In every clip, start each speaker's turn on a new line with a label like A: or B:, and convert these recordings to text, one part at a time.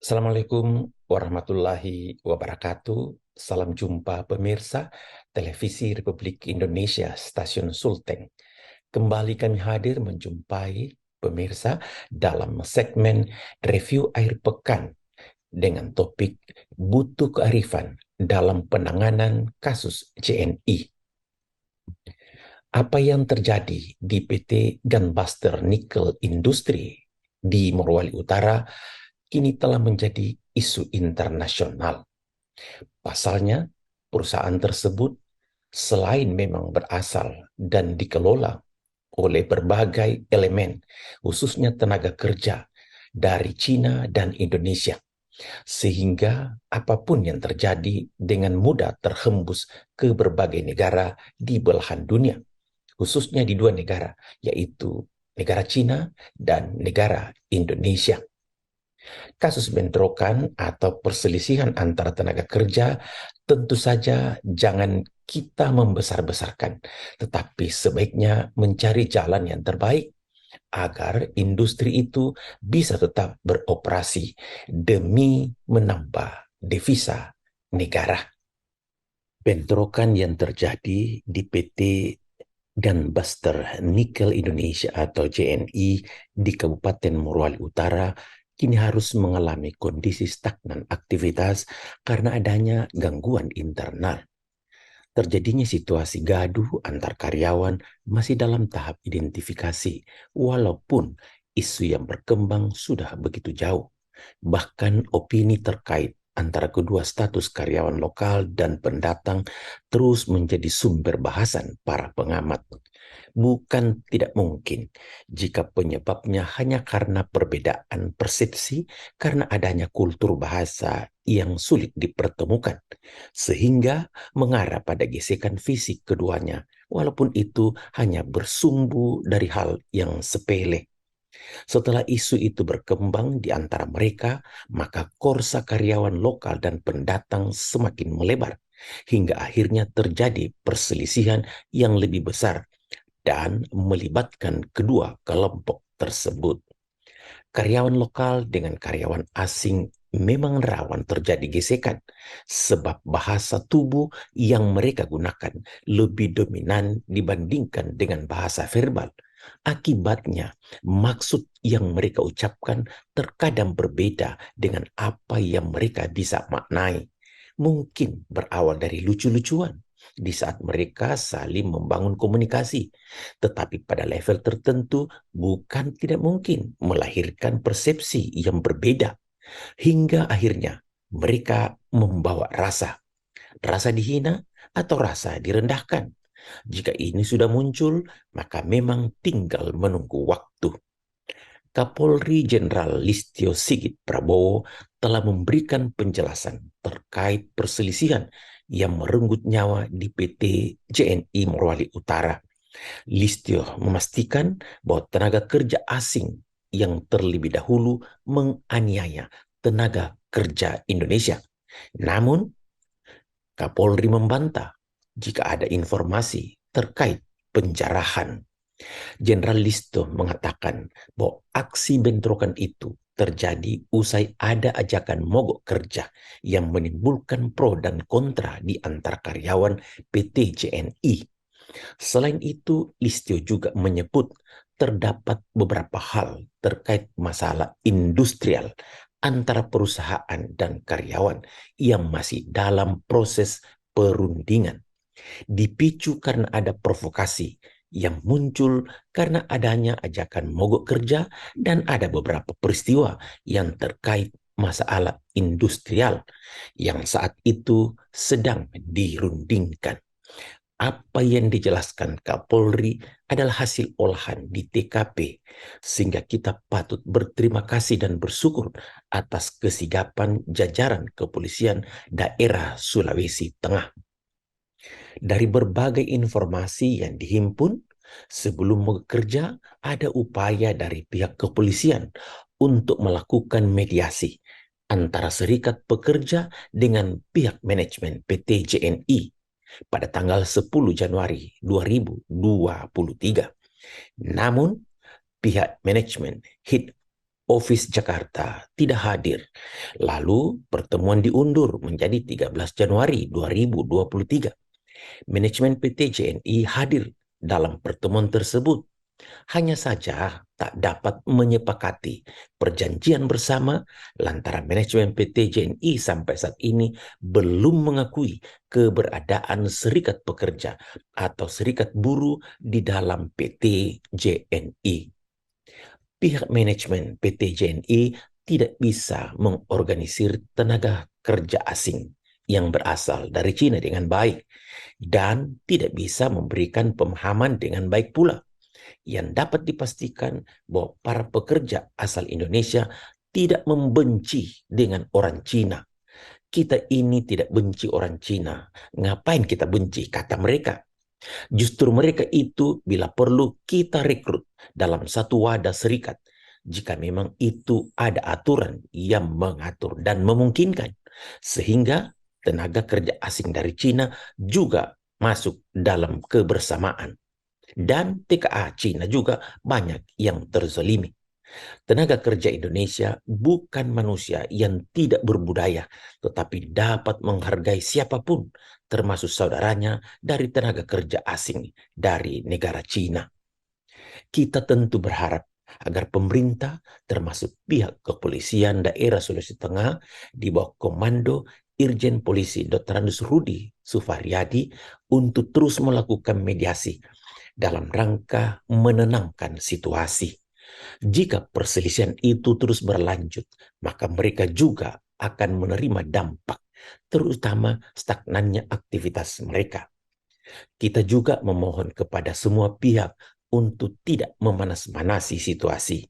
A: Assalamualaikum warahmatullahi wabarakatuh. Salam jumpa pemirsa Televisi Republik Indonesia Stasiun Sulteng. Kembali kami hadir menjumpai pemirsa dalam segmen review akhir pekan dengan topik butuh kearifan dalam penanganan kasus JNI. Apa yang terjadi di PT Gunbuster Nickel Industri di Morowali Utara kini telah menjadi isu internasional. Pasalnya, perusahaan tersebut selain memang berasal dan dikelola oleh berbagai elemen, khususnya tenaga kerja dari Cina dan Indonesia, sehingga apapun yang terjadi dengan mudah terhembus ke berbagai negara di belahan dunia, khususnya di dua negara, yaitu negara Cina dan negara Indonesia. Kasus bentrokan atau perselisihan antara tenaga kerja tentu saja jangan kita membesar-besarkan, tetapi sebaiknya mencari jalan yang terbaik agar industri itu bisa tetap beroperasi demi menambah devisa negara. Bentrokan yang terjadi di PT Gunbuster Nickel Indonesia atau JNI di Kabupaten Morowali Utara kini harus mengalami kondisi stagnan aktivitas karena adanya gangguan internal. Terjadinya situasi gaduh antar karyawan masih dalam tahap identifikasi, walaupun isu yang berkembang sudah begitu jauh. Bahkan opini terkait antara kedua status karyawan lokal dan pendatang terus menjadi sumber bahasan para pengamat. Bukan tidak mungkin jika penyebabnya hanya karena perbedaan persepsi karena adanya kultur bahasa yang sulit dipertemukan, sehingga mengarah pada gesekan fisik keduanya, walaupun itu hanya bersumbu dari hal yang sepele. Setelah isu itu berkembang di antara mereka, maka korsa karyawan lokal dan pendatang semakin melebar, hingga akhirnya terjadi perselisihan yang lebih besar dan melibatkan kedua kelompok tersebut. Karyawan lokal dengan karyawan asing memang rawan terjadi gesekan sebab bahasa tubuh yang mereka gunakan lebih dominan dibandingkan dengan bahasa verbal. Akibatnya, maksud yang mereka ucapkan terkadang berbeda dengan apa yang mereka bisa maknai. Mungkin berawal dari lucu-lucuan di saat mereka saling membangun komunikasi, tetapi pada level tertentu bukan tidak mungkin melahirkan persepsi yang berbeda, hingga akhirnya mereka membawa rasa dihina atau rasa direndahkan. Jika ini sudah muncul, maka memang tinggal menunggu waktu. Kapolri Jenderal Listio Sigit Prabowo telah memberikan penjelasan terkait perselisihan yang merenggut nyawa di PT JNI Morowali Utara. Listio memastikan bahwa tenaga kerja asing yang terlebih dahulu menganiaya tenaga kerja Indonesia. Namun, Kapolri membantah jika ada informasi terkait penjarahan. Jenderal Listo mengatakan bahwa aksi bentrokan itu terjadi usai ada ajakan mogok kerja yang menimbulkan pro dan kontra di antar karyawan PT JNI. Selain itu, Listio juga menyebut terdapat beberapa hal terkait masalah industrial antara perusahaan dan karyawan yang masih dalam proses perundingan. Dipicu karena ada provokasi yang muncul karena adanya ajakan mogok kerja dan ada beberapa peristiwa yang terkait masalah industrial yang saat itu sedang dirundingkan. Apa yang dijelaskan Kapolri adalah hasil olahan di TKP, sehingga kita patut berterima kasih dan bersyukur atas kesigapan jajaran kepolisian daerah Sulawesi Tengah. Dari berbagai informasi yang dihimpun, sebelum bekerja ada upaya dari pihak kepolisian untuk melakukan mediasi antara serikat pekerja dengan pihak manajemen PT JNI pada tanggal 10 Januari 2023. Namun, pihak manajemen HIT Office Jakarta tidak hadir. Lalu pertemuan diundur menjadi 13 Januari 2023. Manajemen PT JNI hadir dalam pertemuan tersebut. Hanya saja tak dapat menyepakati perjanjian bersama lantaran manajemen PT JNI sampai saat ini belum mengakui keberadaan serikat pekerja atau serikat buruh di dalam PT JNI. Pihak manajemen PT JNI tidak bisa mengorganisir tenaga kerja asing yang berasal dari Cina dengan baik dan tidak bisa memberikan pemahaman dengan baik pula. Yang dapat dipastikan bahwa para pekerja asal Indonesia tidak membenci dengan orang Cina. Kita ini tidak benci orang Cina. Ngapain kita benci, kata mereka. Justru mereka itu bila perlu kita rekrut dalam satu wadah serikat jika memang itu ada aturan yang mengatur dan memungkinkan. Sehingga tenaga kerja asing dari Cina juga masuk dalam kebersamaan. Dan TKA Cina juga banyak yang terzalimi. Tenaga kerja Indonesia bukan manusia yang tidak berbudaya, tetapi dapat menghargai siapapun, termasuk saudaranya dari tenaga kerja asing dari negara Cina. Kita tentu berharap agar pemerintah, termasuk pihak kepolisian daerah Sulawesi Tengah, di bawah komando Irjen Polisi Dr. Andus Rudi Sufahriyadi untuk terus melakukan mediasi dalam rangka menenangkan situasi. Jika perselisihan itu terus berlanjut, maka mereka juga akan menerima dampak, terutama stagnannya aktivitas mereka. Kita juga memohon kepada semua pihak untuk tidak memanas-manasi situasi,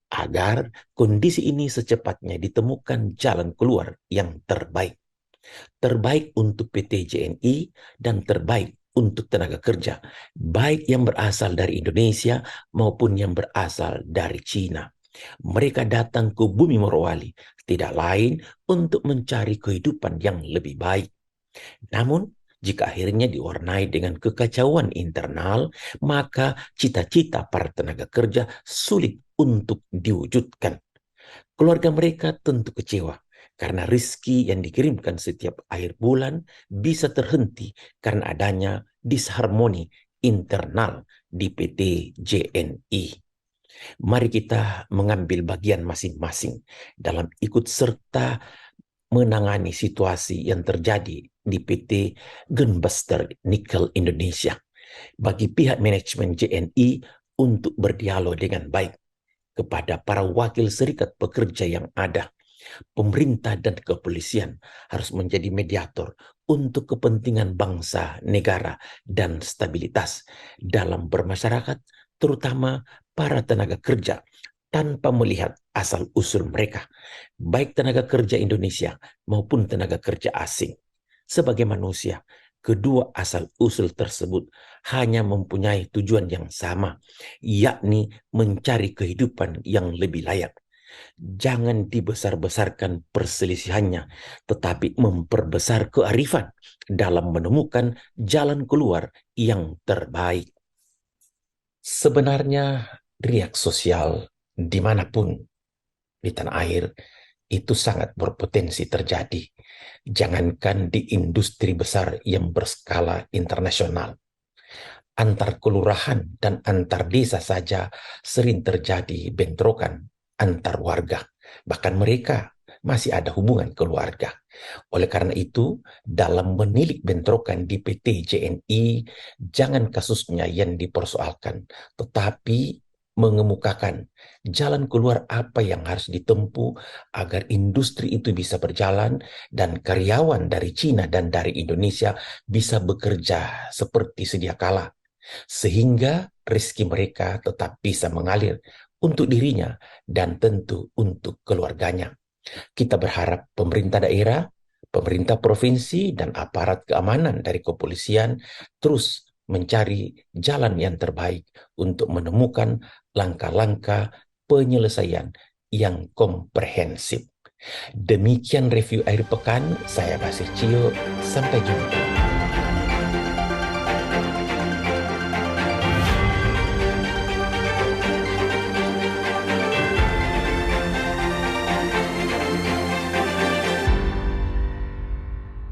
A: agar kondisi ini secepatnya ditemukan jalan keluar yang terbaik. Terbaik untuk PT JNI dan terbaik untuk tenaga kerja, baik yang berasal dari Indonesia maupun yang berasal dari Cina. Mereka datang ke bumi Morowali tidak lain untuk mencari kehidupan yang lebih baik. Namun, jika akhirnya diwarnai dengan kekacauan internal, maka cita-cita para tenaga kerja sulit untuk diwujudkan. Keluarga mereka tentu kecewa karena rezeki yang dikirimkan setiap akhir bulan bisa terhenti karena adanya disharmoni internal di PT JNI. Mari kita mengambil bagian masing-masing dalam ikut serta menangani situasi yang terjadi di PT Gunbuster Nickel Indonesia. Bagi pihak manajemen JNI untuk berdialog dengan baik kepada para wakil serikat pekerja yang ada. Pemerintah dan kepolisian harus menjadi mediator untuk kepentingan bangsa, negara, dan stabilitas dalam bermasyarakat, terutama para tenaga kerja, tanpa melihat asal-usul mereka, baik tenaga kerja Indonesia maupun tenaga kerja asing. Sebagai manusia, kedua asal-usul tersebut hanya mempunyai tujuan yang sama, yakni mencari kehidupan yang lebih layak. Jangan dibesar-besarkan perselisihannya, tetapi memperbesar kearifan dalam menemukan jalan keluar yang terbaik. Sebenarnya, riak sosial dimanapun di tanah air itu sangat berpotensi terjadi. Jangankan di industri besar yang berskala internasional, antar kelurahan dan antar desa saja sering terjadi bentrokan antar warga. Bahkan mereka masih ada hubungan keluarga. Oleh karena itu, dalam menilik bentrokan di PT JNI, jangan kasusnya yang dipersoalkan, tetapi mengemukakan jalan keluar apa yang harus ditempuh agar industri itu bisa berjalan dan karyawan dari Cina dan dari Indonesia bisa bekerja seperti sedia kala, sehingga rezeki mereka tetap bisa mengalir untuk dirinya dan tentu untuk keluarganya. Kita berharap pemerintah daerah, pemerintah provinsi, dan aparat keamanan dari kepolisian terus mencari jalan yang terbaik untuk menemukan langkah-langkah penyelesaian yang komprehensif. Demikian review akhir pekan, saya Basir Cio, sampai jumpa.